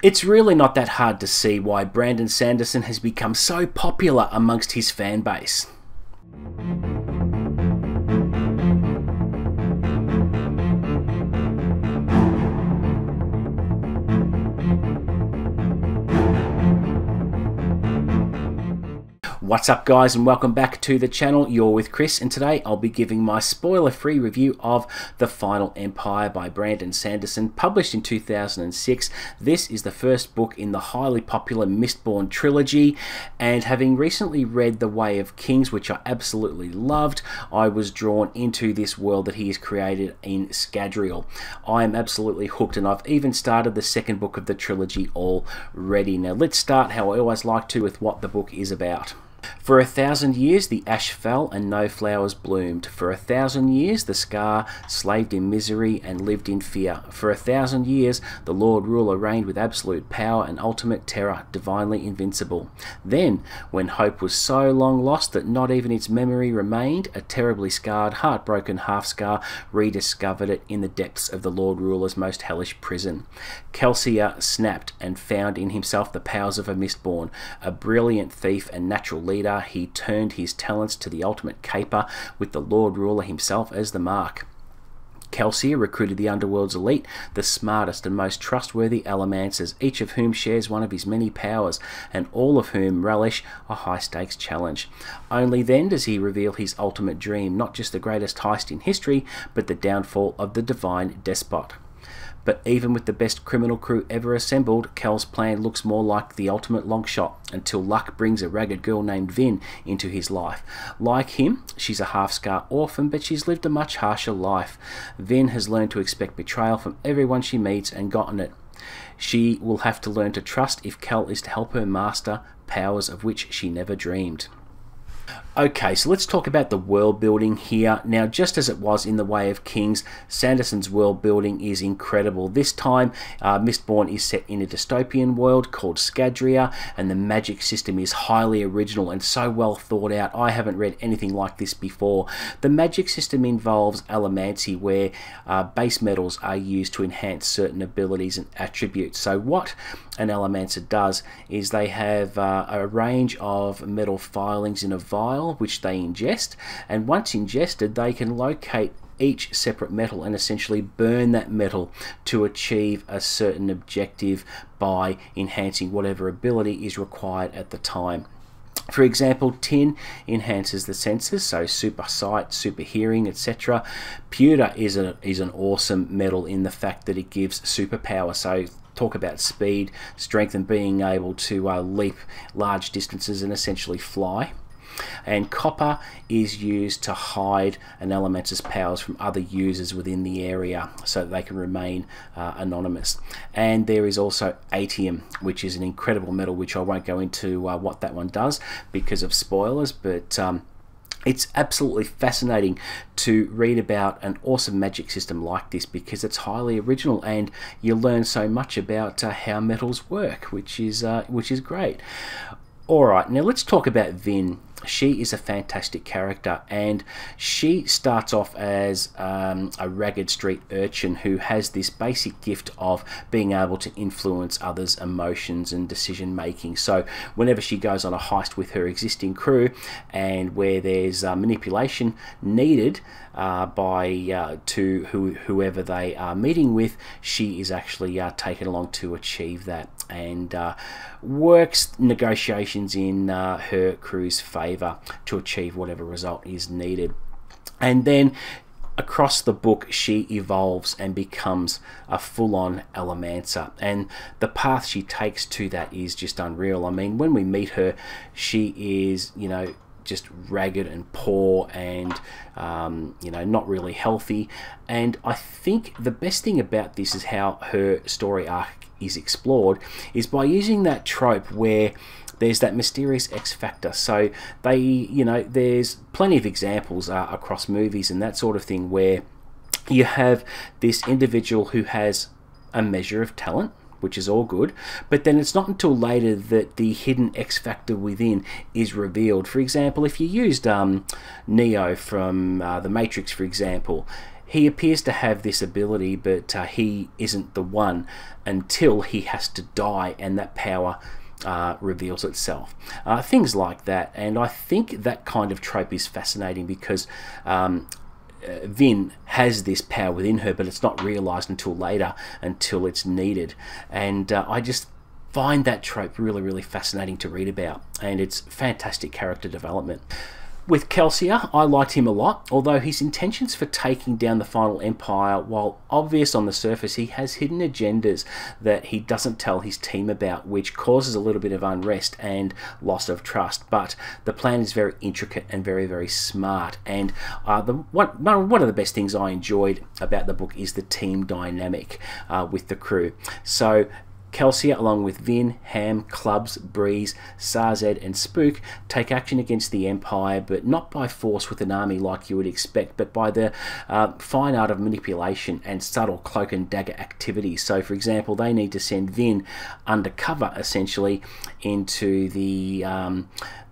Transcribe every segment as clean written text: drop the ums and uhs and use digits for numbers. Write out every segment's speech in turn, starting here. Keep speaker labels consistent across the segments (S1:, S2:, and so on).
S1: It's really not that hard to see why Brandon Sanderson has become so popular amongst his fan base. What's up guys, and welcome back to the channel. You're with Chris, and today I'll be giving my spoiler-free review of The Final Empire by Brandon Sanderson, published in 2006. This is the first book in the highly popular Mistborn trilogy, and having recently read The Way of Kings, which I absolutely loved, I was drawn into this world that he has created in Scadrial. I am absolutely hooked, and I've even started the second book of the trilogy already. Now let's start, how I always like to, with what the book is about. For 1,000 years the ash fell and no flowers bloomed. For 1,000 years the Scar slaved in misery and lived in fear. For 1,000 years the Lord Ruler reigned with absolute power and ultimate terror, divinely invincible. Then, when hope was so long lost that not even its memory remained, a terribly scarred, heartbroken half-Scar rediscovered it in the depths of the Lord Ruler's most hellish prison. Kelsier snapped and found in himself the powers of a Mistborn. A brilliant thief and natural leader, he turned his talents to the ultimate caper, with the Lord Ruler himself as the mark. Kelsier recruited the underworld's elite, the smartest and most trustworthy Allomancers, each of whom shares one of his many powers, and all of whom relish a high-stakes challenge. Only then does he reveal his ultimate dream, not just the greatest heist in history, but the downfall of the divine despot. But even with the best criminal crew ever assembled, Kel's plan looks more like the ultimate long shot, until luck brings a ragged girl named Vin into his life. Like him, she's a half-Scar orphan, but she's lived a much harsher life. Vin has learned to expect betrayal from everyone she meets and gotten it. She will have to learn to trust if Kel is to help her master powers of which she never dreamed. Okay, so let's talk about the world building here. Now, just as it was in The Way of Kings, Sanderson's world building is incredible. This time, Mistborn is set in a dystopian world called Scadria, and the magic system is highly original and so well thought out. I haven't read anything like this before. The magic system involves Allomancy, where base metals are used to enhance certain abilities and attributes. So what an Allomancer does is they have a range of metal filings in a vial which they ingest, and once ingested they can locate each separate metal and essentially burn that metal to achieve a certain objective by enhancing whatever ability is required at the time. For example, tin enhances the senses, so super sight, super hearing, etc. Pewter is an awesome metal in the fact that it gives superpower, so talk about speed, strength, and being able to leap large distances and essentially fly. And copper is used to hide an Allomancer's powers from other users within the area so that they can remain anonymous. And there is also atium, which is an incredible metal, which I won't go into what that one does because of spoilers, but it's absolutely fascinating to read about an awesome magic system like this because it's highly original and you learn so much about how metals work, which is great. Alright, now let's talk about Vin. She is a fantastic character, and she starts off as a ragged street urchin who has this basic gift of being able to influence others' emotions and decision making. So whenever she goes on a heist with her existing crew, and where there's manipulation needed to whoever they are meeting with, she is actually taken along to achieve that, and works negotiations in her crew's favour to achieve whatever result is needed. And then across the book she evolves and becomes a full-on Allomancer, and the path she takes to that is just unreal. I mean, when we meet her, she is, you know, just ragged and poor and you know, not really healthy. And I think the best thing about this is how her story arc is explored is by using that trope where there's that mysterious X factor. So they, you know, there's plenty of examples across movies and that sort of thing where you have this individual who has a measure of talent, which is all good, but then it's not until later that the hidden X factor within is revealed. For example, if you used Neo from The Matrix, for example, he appears to have this ability, but he isn't the one until he has to die and that power reveals itself. Things like that. And I think that kind of trope is fascinating because Vin has this power within her, but it's not realized until later, until it's needed. And I just find that trope really, really fascinating to read about, and it's fantastic character development. With Kelsier, I liked him a lot, although his intentions for taking down the final empire, while obvious on the surface, he has hidden agendas that he doesn't tell his team about, which causes a little bit of unrest and loss of trust. But the plan is very intricate and very, very smart. And one of the best things I enjoyed about the book is the team dynamic with the crew. So Kelsier, along with Vin, Ham, Clubs, Breeze, Sarzed and Spook, take action against the Empire, but not by force with an army like you would expect, but by the fine art of manipulation and subtle cloak and dagger activities. So, for example, they need to send Vin undercover, essentially, into the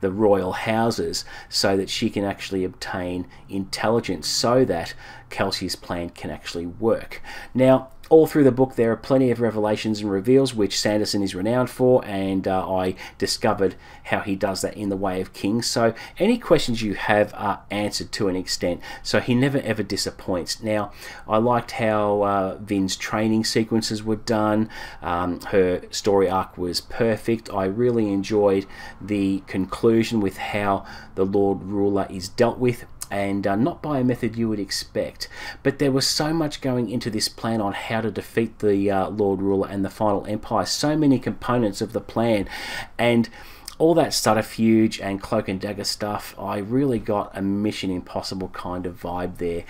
S1: royal houses so that she can actually obtain intelligence so that Kelsier's plan can actually work. Now, all through the book there are plenty of revelations and reveals which Sanderson is renowned for, and I discovered how he does that in The Way of Kings. So any questions you have are answered to an extent, so he never ever disappoints. Now, I liked how Vin's training sequences were done. Her story arc was perfect. I really enjoyed the conclusion with how the Lord Ruler is dealt with, and not by a method you would expect. But there was so much going into this plan on how to defeat the Lord Ruler and the Final Empire, so many components of the plan, and all that subterfuge and cloak and dagger stuff. I really got a Mission Impossible kind of vibe there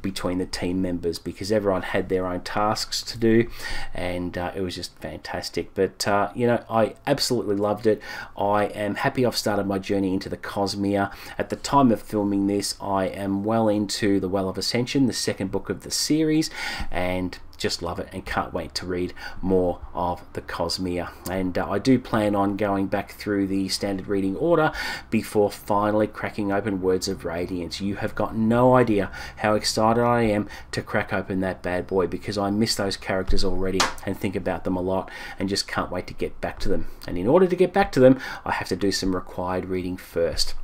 S1: between the team members, because everyone had their own tasks to do, and it was just fantastic. But you know, I absolutely loved it. I am happy I've started my journey into the Cosmere. At the time of filming this, I am well into the Well of Ascension, the second book of the series, and just love it and can't wait to read more of the Cosmere. And I do plan on going back through the standard reading order before finally cracking open Words of Radiance. You have got no idea how excited I am to crack open that bad boy, because I miss those characters already and think about them a lot and just can't wait to get back to them. And in order to get back to them, I have to do some required reading first.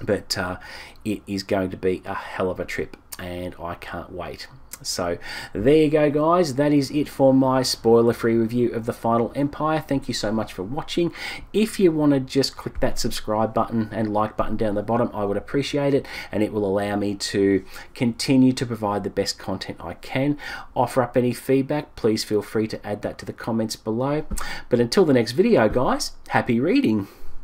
S1: But it is going to be a hell of a trip, and I can't wait. So there you go, guys. That is it for my spoiler-free review of The Final Empire. Thank you so much for watching. If you want to just click that subscribe button and like button down the bottom, I would appreciate it, and it will allow me to continue to provide the best content I can. Offer up any feedback, please feel free to add that to the comments below. But until the next video, guys, happy reading.